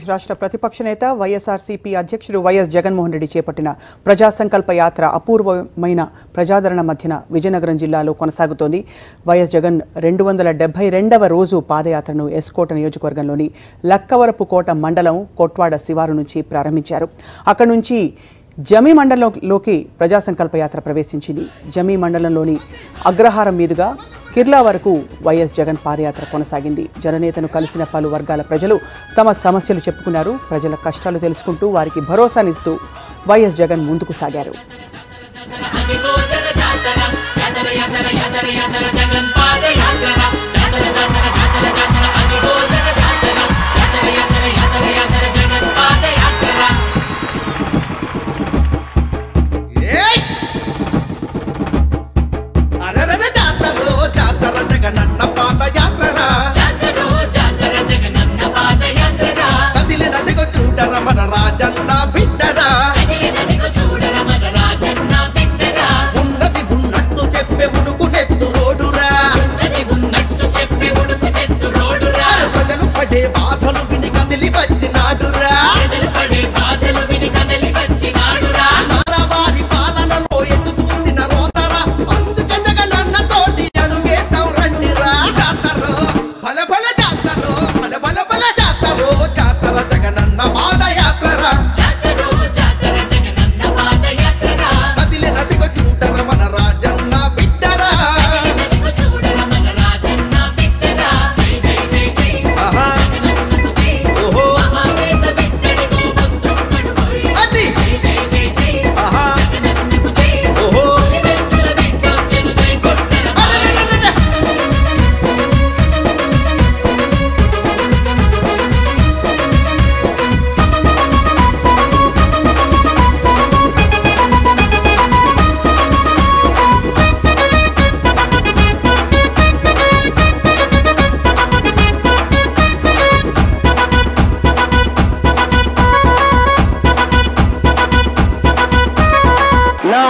ఆంధ్రప్రదేశ్ రాష్ట్ర ప్రతిపక్ష నేత వైఎస్ఆర్సీపీ అధ్యక్షుడు వైఎస్ జగన్మోహన్ రెడ్డి చేపట్టిన ప్రజా సంకల్ప యాత్ర అపూర్వమైన ప్రజాదరణ మధ్యన విజయనగరం జిల్లాలో కొనసాగుతోంది. వైఎస్ జగన్ 272వ రోజు పాదయాత్రను ఎస్కోట నియోజకవర్గంలోని లక్కవరపుకోట మండలం కొట్వాడ శివారు నుంచి ప్రారంభించారు. అక్కడి నుంచి జమీ మండలంలోకి ప్రజా సంకల్ప యాత్ర ప్రవేశించింది. జమీ మండలంలోని అగ్రహారం మీదుగా కిర్లా వరకు వైఎస్ జగన్ పాదయాత్ర కొనసాగింది. జననేతను కలిసిన పలు వర్గాల ప్రజలు తమ సమస్యలు చెప్పుకున్నారు. ప్రజల కష్టాలు తెలుసుకుంటూ వారికి భరోసానిస్తూ వైఎస్ జగన్ ముందుకు సాగారు.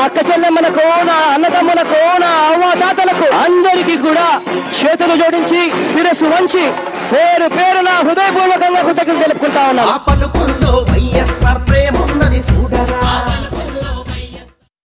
అక్కచెల్లెమ్మలకు నా అన్నదమ్ములకు నా అవ్వాతాతలకు అందరికీ కూడా చేతులు జోడించి శిరస్సు వంచి పేరు పేరున హృదయపూర్వకంగా కృతజ్ఞతలు తెలుపుకుంటా ఉన్నాను.